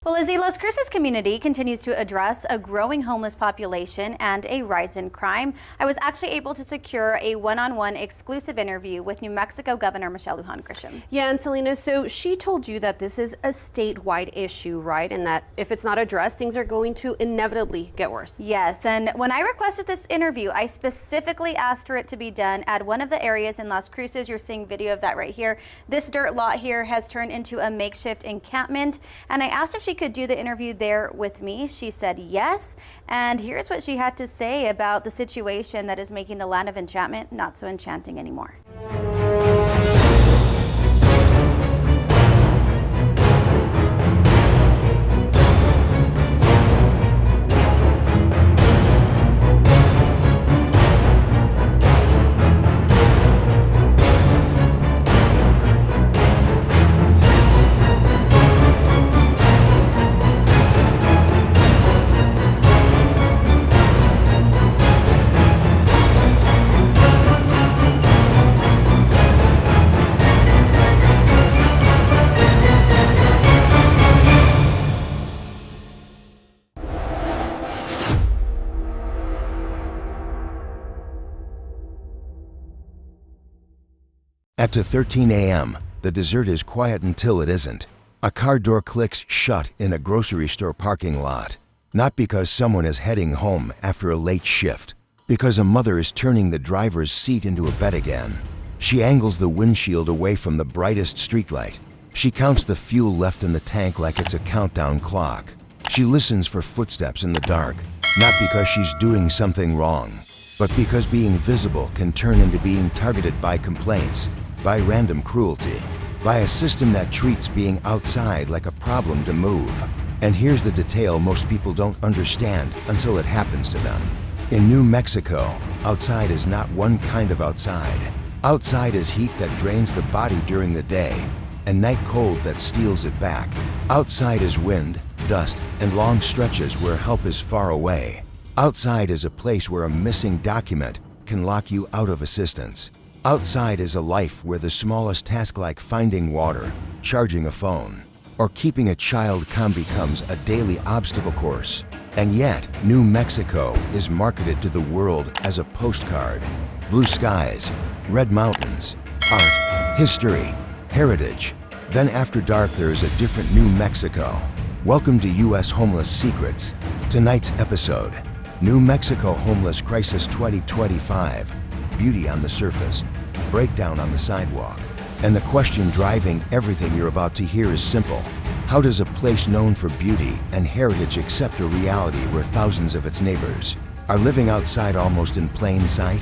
Well, as the Las Cruces community continues to address a growing homeless population and a rise in crime, I was actually able to secure a one-on-one exclusive interview with New Mexico Governor Michelle Lujan Grisham. Yeah, and Selena, so she told you that this is a statewide issue, right? And that if it's not addressed, things are going to inevitably get worse. Yes, and when I requested this interview, I specifically asked for it to be done at one of the areas in Las Cruces. You're seeing video of that right here. This dirt lot here has turned into a makeshift encampment, and I asked if she could do the interview there with me. She said yes, and here's what she had to say about the situation that is making the land of enchantment not so enchanting anymore. At 13 a.m., the desert is quiet until it isn't. A car door clicks shut in a grocery store parking lot. Not because someone is heading home after a late shift, because a mother is turning the driver's seat into a bed again. She angles the windshield away from the brightest streetlight. She counts the fuel left in the tank like it's a countdown clock. She listens for footsteps in the dark, not because she's doing something wrong, but because being visible can turn into being targeted by complaints, by random cruelty, by a system that treats being outside like a problem to move. And here's the detail most people don't understand until it happens to them. In New Mexico, outside is not one kind of outside. Outside is heat that drains the body during the day, and night cold that steals it back. Outside is wind, dust, and long stretches where help is far away. Outside is a place where a missing document can lock you out of assistance. Outside is a life where the smallest task like finding water, charging a phone, or keeping a child calm becomes a daily obstacle course. And yet, New Mexico is marketed to the world as a postcard. Blue skies, red mountains, art, history, heritage. Then after dark there is a different New Mexico. Welcome to U.S. Homeless Secrets. Tonight's episode, New Mexico Homeless Crisis 2025. Beauty on the surface, breakdown on the sidewalk. And the question driving everything you're about to hear is simple. How does a place known for beauty and heritage accept a reality where thousands of its neighbors are living outside almost in plain sight?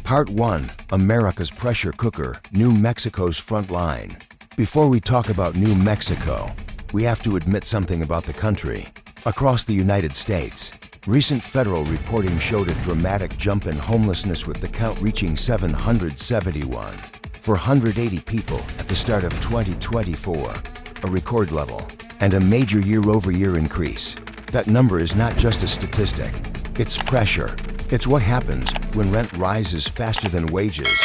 Part 1, America's Pressure Cooker, New Mexico's Front Line. Before we talk about New Mexico, we have to admit something about the country. Across the United States, recent federal reporting showed a dramatic jump in homelessness with the count reaching 771 for 180 people at the start of 2024, a record level, and a major year-over-year increase. That number is not just a statistic, it's pressure. It's what happens when rent rises faster than wages,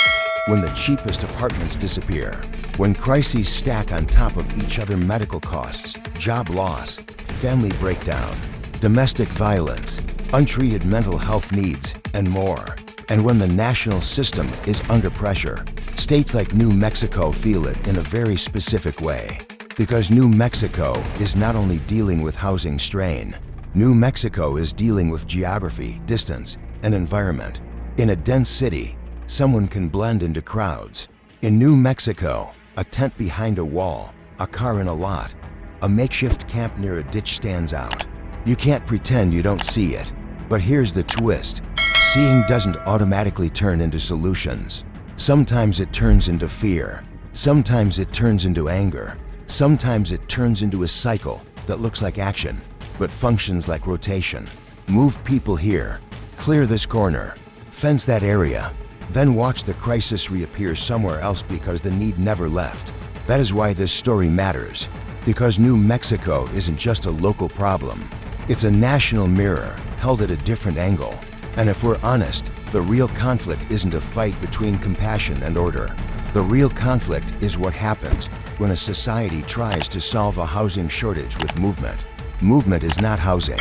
when the cheapest apartments disappear, when crises stack on top of each other: medical costs, job loss, family breakdown, domestic violence, untreated mental health needs, and more. And when the national system is under pressure, states like New Mexico feel it in a very specific way. Because New Mexico is not only dealing with housing strain, New Mexico is dealing with geography, distance, and environment. In a dense city, someone can blend into crowds. In New Mexico, a tent behind a wall, a car in a lot, a makeshift camp near a ditch stands out. You can't pretend you don't see it. But here's the twist. Seeing doesn't automatically turn into solutions. Sometimes it turns into fear. Sometimes it turns into anger. Sometimes it turns into a cycle that looks like action, but functions like rotation. Move people here. Clear this corner. Fence that area. Then watch the crisis reappear somewhere else because the need never left. That is why this story matters. Because New Mexico isn't just a local problem. It's a national mirror held at a different angle. And if we're honest, the real conflict isn't a fight between compassion and order. The real conflict is what happens when a society tries to solve a housing shortage with movement. Movement is not housing.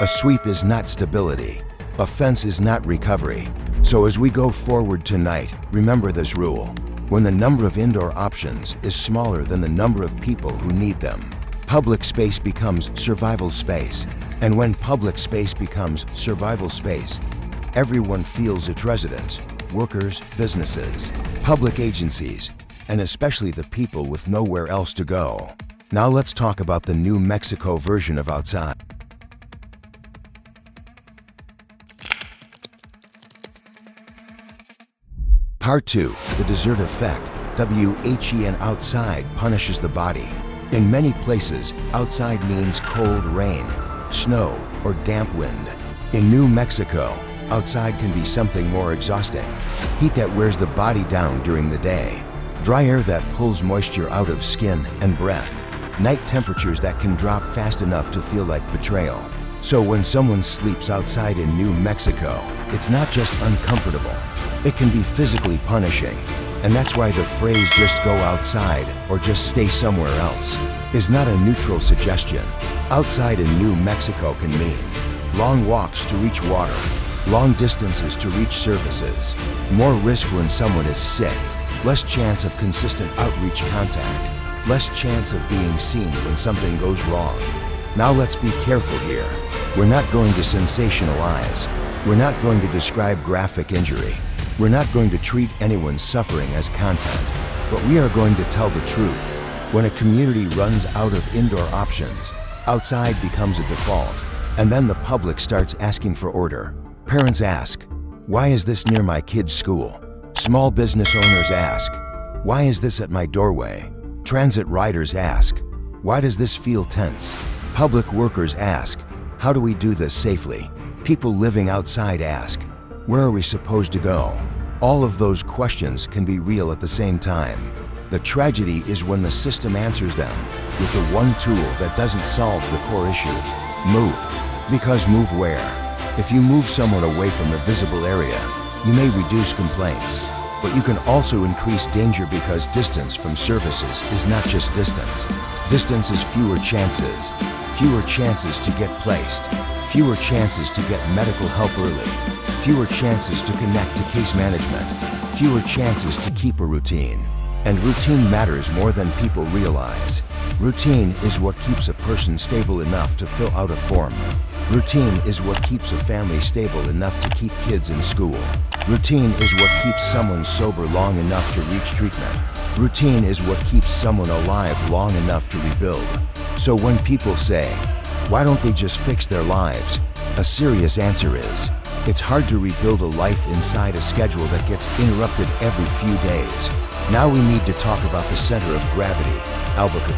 A sweep is not stability. A fence is not recovery. So as we go forward tonight, remember this rule. When the number of indoor options is smaller than the number of people who need them, public space becomes survival space. And when public space becomes survival space, everyone feels its residents, workers, businesses, public agencies, and especially the people with nowhere else to go. Now let's talk about the New Mexico version of outside. Part 2, the desert effect. WHEN outside punishes the body. In many places, outside means cold rain, snow, or damp wind. In New Mexico, outside can be something more exhausting. Heat that wears the body down during the day. Dry air that pulls moisture out of skin and breath. Night temperatures that can drop fast enough to feel like betrayal. So when someone sleeps outside in New Mexico, it's not just uncomfortable. It can be physically punishing. And that's why the phrase "just go outside" or "just stay somewhere else" is not a neutral suggestion. Outside in New Mexico can mean long walks to reach water, long distances to reach services, more risk when someone is sick, less chance of consistent outreach contact, less chance of being seen when something goes wrong. Now let's be careful here. We're not going to sensationalize. We're not going to describe graphic injury. We're not going to treat anyone's suffering as content, but we are going to tell the truth. When a community runs out of indoor options, outside becomes a default, and then the public starts asking for order. Parents ask, "Why is this near my kid's school?" Small business owners ask, "Why is this at my doorway?" Transit riders ask, "Why does this feel tense?" Public workers ask, "How do we do this safely?" People living outside ask, "Where are we supposed to go?" All of those questions can be real at the same time. The tragedy is when the system answers them with the one tool that doesn't solve the core issue: move. Because move where? If you move someone away from the visible area, you may reduce complaints, but you can also increase danger because distance from services is not just distance. Distance is fewer chances to get placed, fewer chances to get medical help early, fewer chances to connect to case management, fewer chances to keep a routine. And routine matters more than people realize. Routine is what keeps a person stable enough to fill out a form. Routine is what keeps a family stable enough to keep kids in school. Routine is what keeps someone sober long enough to reach treatment. Routine is what keeps someone alive long enough to rebuild. So when people say, "Why don't they just fix their lives?" a serious answer is, it's hard to rebuild a life inside a schedule that gets interrupted every few days. Now we need to talk about the center of gravity, Albuquerque.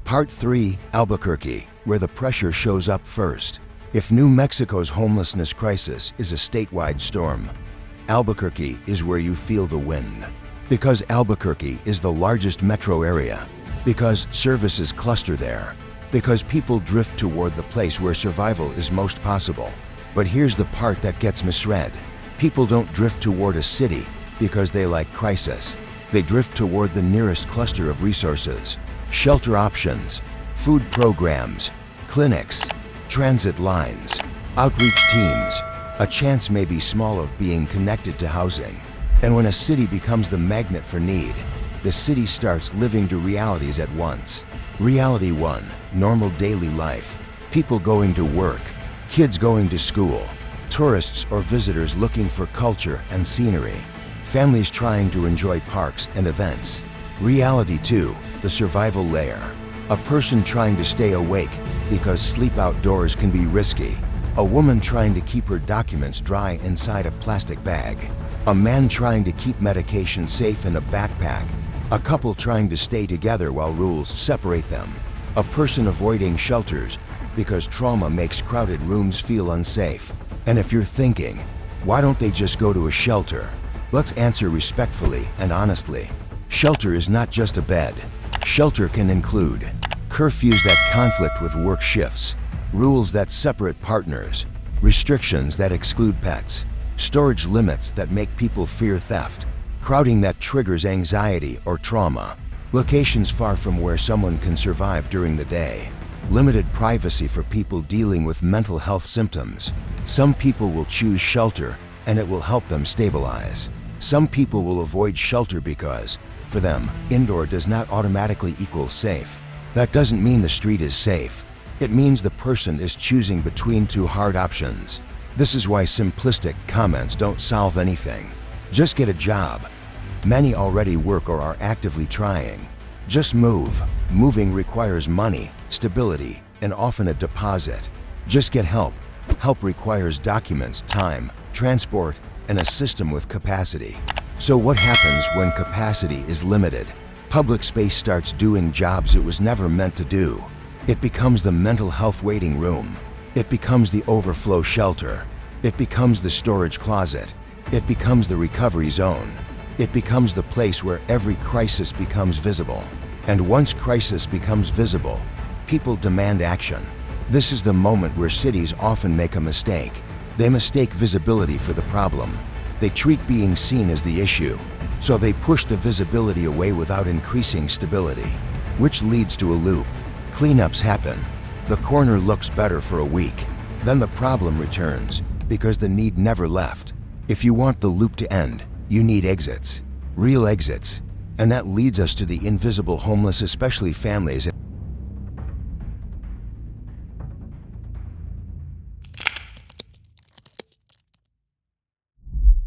Part 3, Albuquerque, where the pressure shows up first. If New Mexico's homelessness crisis is a statewide storm, Albuquerque is where you feel the wind. Because Albuquerque is the largest metro area, because services cluster there, because people drift toward the place where survival is most possible. But here's the part that gets misread. People don't drift toward a city because they like crisis. They drift toward the nearest cluster of resources. Shelter options, food programs, clinics, transit lines, outreach teams. A chance may be small of being connected to housing. And when a city becomes the magnet for need, the city starts living to realities at once. Reality 1, normal daily life. People going to work, kids going to school, tourists or visitors looking for culture and scenery, families trying to enjoy parks and events. Reality 2, the survival layer. A person trying to stay awake because sleep outdoors can be risky. A woman trying to keep her documents dry inside a plastic bag. A man trying to keep medication safe in a backpack. A couple trying to stay together while rules separate them. A person avoiding shelters because trauma makes crowded rooms feel unsafe. And if you're thinking, why don't they just go to a shelter? Let's answer respectfully and honestly. Shelter is not just a bed. Shelter can include curfews that conflict with work shifts, rules that separate partners, restrictions that exclude pets, storage limits that make people fear theft, crowding that triggers anxiety or trauma, locations far from where someone can survive during the day, limited privacy for people dealing with mental health symptoms. Some people will choose shelter and it will help them stabilize. Some people will avoid shelter because, for them, indoor does not automatically equal safe. That doesn't mean the street is safe. It means the person is choosing between two hard options. This is why simplistic comments don't solve anything. Just get a job. Many already work or are actively trying. Just move. Moving requires money, stability, and often a deposit. Just get help. Help requires documents, time, transport, and a system with capacity. So what happens when capacity is limited? Public space starts doing jobs it was never meant to do. It becomes the mental health waiting room. It becomes the overflow shelter. It becomes the storage closet. It becomes the recovery zone. It becomes the place where every crisis becomes visible. And once crisis becomes visible, people demand action. This is the moment where cities often make a mistake. They mistake visibility for the problem. They treat being seen as the issue. So they push the visibility away without increasing stability, which leads to a loop. Cleanups happen. The corner looks better for a week. Then the problem returns because the need never left. If you want the loop to end, you need exits, real exits. And that leads us to the invisible homeless, especially families.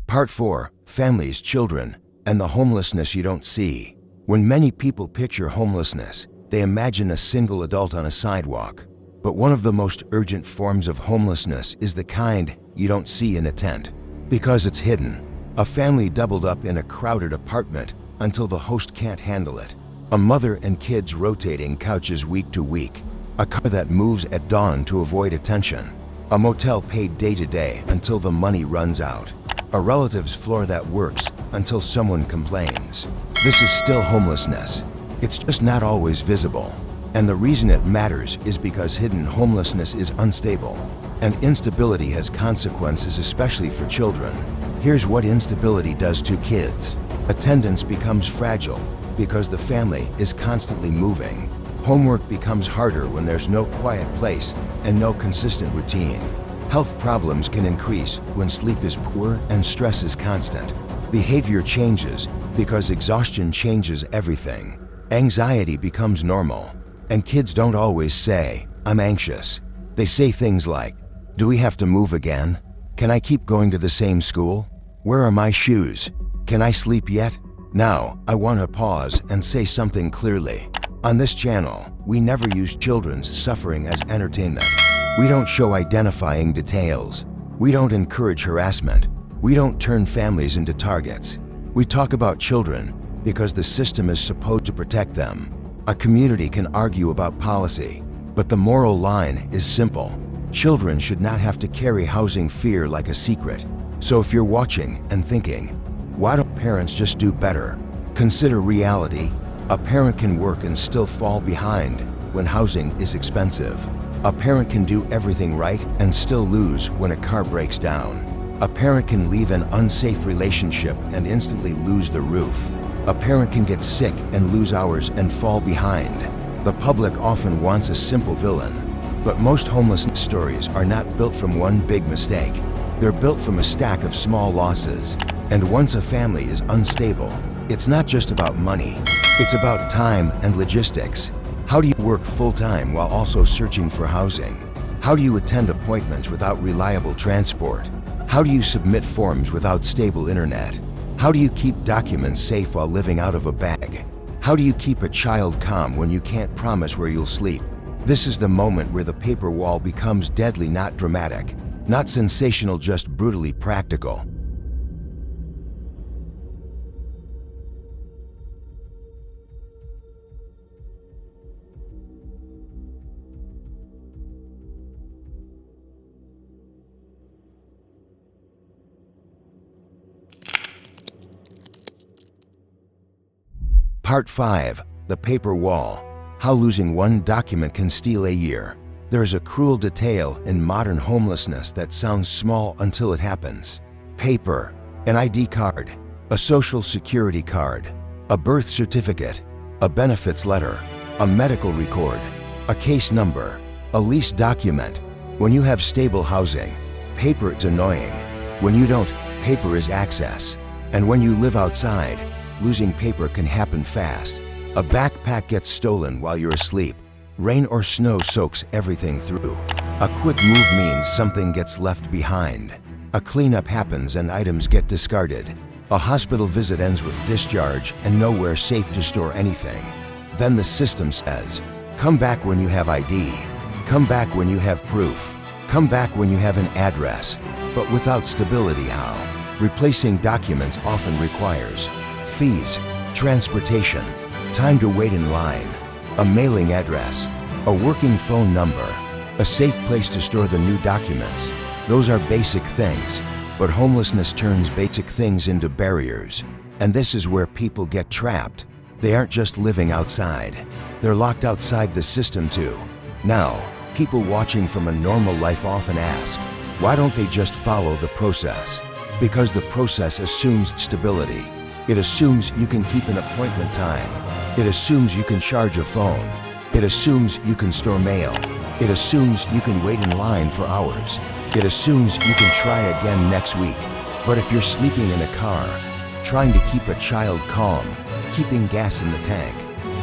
Part 4, Families, Children, and the Homelessness You Don't See. When many people picture homelessness, they imagine a single adult on a sidewalk. But one of the most urgent forms of homelessness is the kind you don't see in a tent, because it's hidden. A family doubled up in a crowded apartment until the host can't handle it. A mother and kids rotating couches week to week. A car that moves at dawn to avoid attention. A motel paid day to day until the money runs out. A relative's floor that works until someone complains. This is still homelessness. It's just not always visible. And the reason it matters is because hidden homelessness is unstable. And instability has consequences, especially for children. Here's what instability does to kids. Attendance becomes fragile because the family is constantly moving. Homework becomes harder when there's no quiet place and no consistent routine. Health problems can increase when sleep is poor and stress is constant. Behavior changes because exhaustion changes everything. Anxiety becomes normal. And kids don't always say, "I'm anxious." They say things like, "Do we have to move again? Can I keep going to the same school? Where are my shoes? Can I sleep yet?" Now, I want to pause and say something clearly. On this channel, we never use children's suffering as entertainment. We don't show identifying details. We don't encourage harassment. We don't turn families into targets. We talk about children because the system is supposed to protect them. A community can argue about policy, but the moral line is simple. Children should not have to carry housing fear like a secret. So if you're watching and thinking, why don't parents just do better? Consider reality. A parent can work and still fall behind when housing is expensive. A parent can do everything right and still lose when a car breaks down. A parent can leave an unsafe relationship and instantly lose the roof. A parent can get sick and lose hours and fall behind. The public often wants a simple villain, but most homelessness stories are not built from one big mistake. They're built from a stack of small losses. And once a family is unstable, it's not just about money. It's about time and logistics. How do you work full-time while also searching for housing? How do you attend appointments without reliable transport? How do you submit forms without stable internet? How do you keep documents safe while living out of a bag? How do you keep a child calm when you can't promise where you'll sleep? This is the moment where the paper wall becomes deadly, not dramatic, not sensational, just brutally practical. Part 5. The Paper Wall. How losing one document can steal a year. There is a cruel detail in modern homelessness that sounds small until it happens. Paper. An ID card. A social security card. A birth certificate. A benefits letter. A medical record. A case number. A lease document. When you have stable housing, paper is annoying. When you don't, paper is access. And when you live outside, losing paper can happen fast. A backpack gets stolen while you're asleep. Rain or snow soaks everything through. A quick move means something gets left behind. A cleanup happens and items get discarded. A hospital visit ends with discharge and nowhere safe to store anything. Then the system says, come back when you have ID. Come back when you have proof. Come back when you have an address. But without stability, how? Replacing documents often requires fees, transportation, time to wait in line, a mailing address, a working phone number, a safe place to store the new documents. Those are basic things, but homelessness turns basic things into barriers. And this is where people get trapped. They aren't just living outside. They're locked outside the system too. Now, people watching from a normal life often ask, why don't they just follow the process? Because the process assumes stability. It assumes you can keep an appointment time. It assumes you can charge a phone. It assumes you can store mail. It assumes you can wait in line for hours. It assumes you can try again next week. But if you're sleeping in a car, trying to keep a child calm, keeping gas in the tank,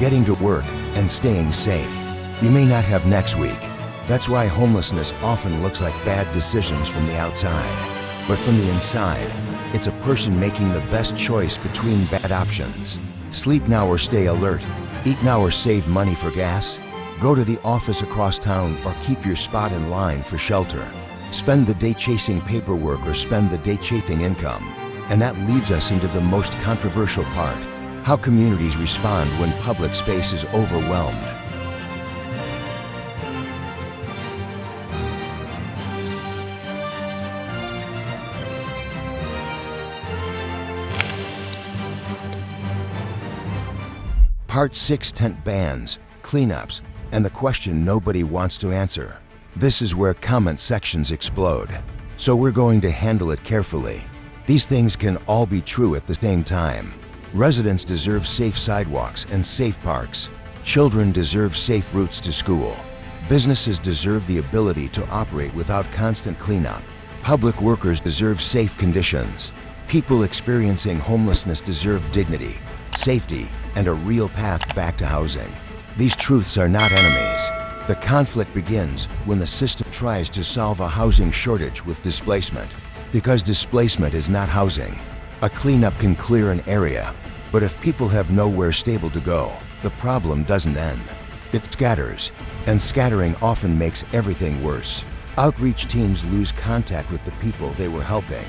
getting to work, and staying safe, you may not have next week. That's why homelessness often looks like bad decisions from the outside. But from the inside, it's a person making the best choice between bad options. Sleep now or stay alert. Eat now or save money for gas. Go to the office across town or keep your spot in line for shelter. Spend the day chasing paperwork or spend the day chasing income. And that leads us into the most controversial part: how communities respond when public space is overwhelmed. Part 6. Tent bans, cleanups, and the question nobody wants to answer. This is where comment sections explode. So we're going to handle it carefully. These things can all be true at the same time. Residents deserve safe sidewalks and safe parks. Children deserve safe routes to school. Businesses deserve the ability to operate without constant cleanup. Public workers deserve safe conditions. People experiencing homelessness deserve dignity, safety, and a real path back to housing. These truths are not enemies. The conflict begins when the system tries to solve a housing shortage with displacement. Because displacement is not housing. A cleanup can clear an area, but if people have nowhere stable to go, the problem doesn't end. It scatters, and scattering often makes everything worse. Outreach teams lose contact with the people they were helping.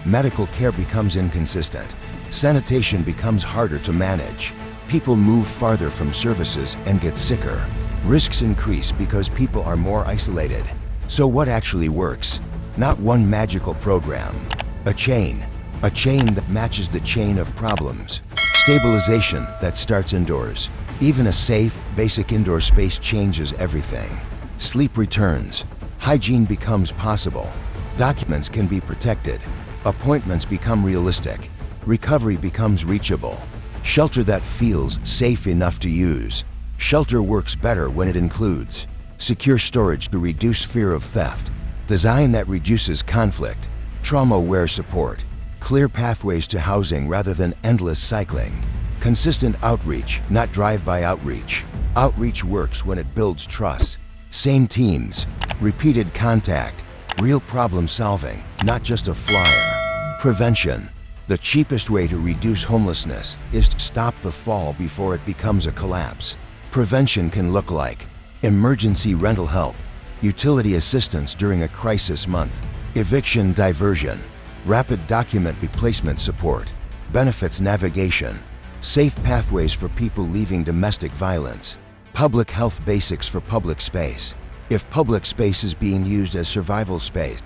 Medical care becomes inconsistent. Sanitation becomes harder to manage. People move farther from services and get sicker. Risks increase because people are more isolated. So what actually works? Not one magical program. A chain that matches the chain of problems. Stabilization that starts indoors. Even a safe, basic indoor space changes everything. Sleep returns. Hygiene becomes possible. Documents can be protected. Appointments become realistic. Recovery becomes reachable. Shelter that feels safe enough to use. Shelter works better when it includes secure storage to reduce fear of theft, design that reduces conflict, trauma-aware support, clear pathways to housing rather than endless cycling, consistent outreach, not drive-by outreach. Outreach works when it builds trust, same teams, repeated contact, real problem solving, not just a flyer. Prevention. The cheapest way to reduce homelessness is to stop the fall before it becomes a collapse. Prevention can look like emergency rental help, utility assistance during a crisis month, eviction diversion, rapid document replacement support, benefits navigation, safe pathways for people leaving domestic violence, public health basics for public space. If public space is being used as survival space,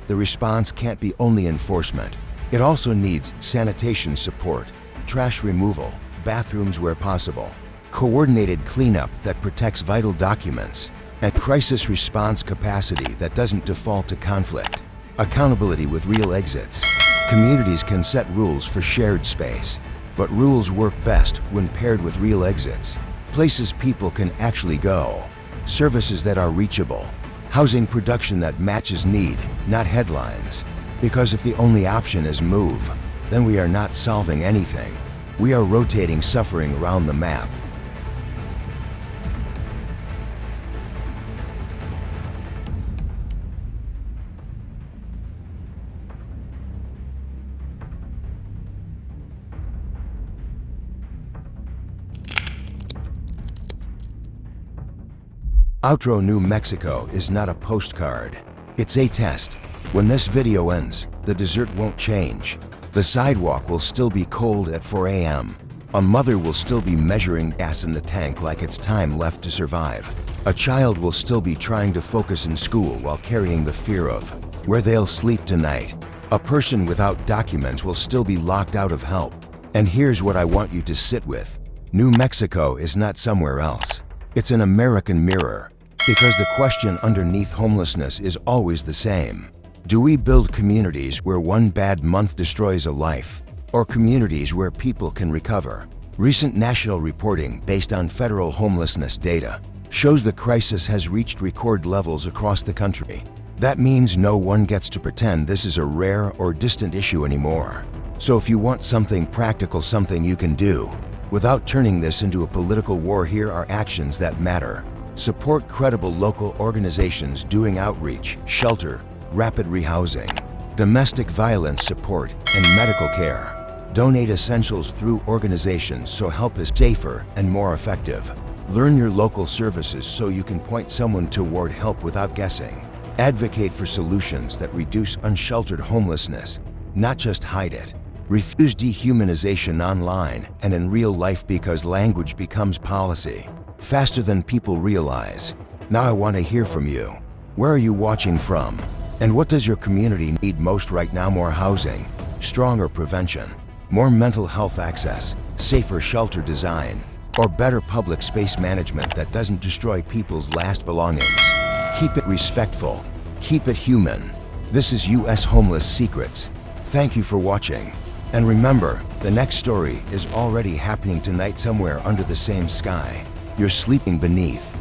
the response can't be only enforcement. It also needs sanitation support, trash removal, bathrooms where possible, coordinated cleanup that protects vital documents, and crisis response capacity that doesn't default to conflict. Accountability with real exits. Communities can set rules for shared space, but rules work best when paired with real exits. Places people can actually go. Services that are reachable. Housing production that matches need, not headlines. Because if the only option is move, then we are not solving anything. We are rotating suffering around the map. Outro New Mexico is not a postcard. It's a test. When this video ends, the desert won't change. The sidewalk will still be cold at 4 a.m. A mother will still be measuring gas in the tank like it's time left to survive. A child will still be trying to focus in school while carrying the fear of where they'll sleep tonight. A person without documents will still be locked out of help. And here's what I want you to sit with. New Mexico is not somewhere else. It's an American mirror. Because the question underneath homelessness is always the same. Do we build communities where one bad month destroys a life, or communities where people can recover? Recent national reporting based on federal homelessness data shows the crisis has reached record levels across the country. That means no one gets to pretend this is a rare or distant issue anymore. So if you want something practical, something you can do, without turning this into a political war, here are actions that matter. Support credible local organizations doing outreach, shelter, rapid rehousing, domestic violence support, and medical care. Donate essentials through organizations so help is safer and more effective. Learn your local services so you can point someone toward help without guessing. Advocate for solutions that reduce unsheltered homelessness, not just hide it. Refuse dehumanization online and in real life because language becomes policy faster than people realize. Now I want to hear from you. Where are you watching from? And what does your community need most right now? More housing, stronger prevention, more mental health access, safer shelter design, or better public space management that doesn't destroy people's last belongings? Keep it respectful. Keep it human. This is U.S. Homeless Secrets. Thank you for watching. And remember, the next story is already happening tonight somewhere under the same sky you're sleeping beneath.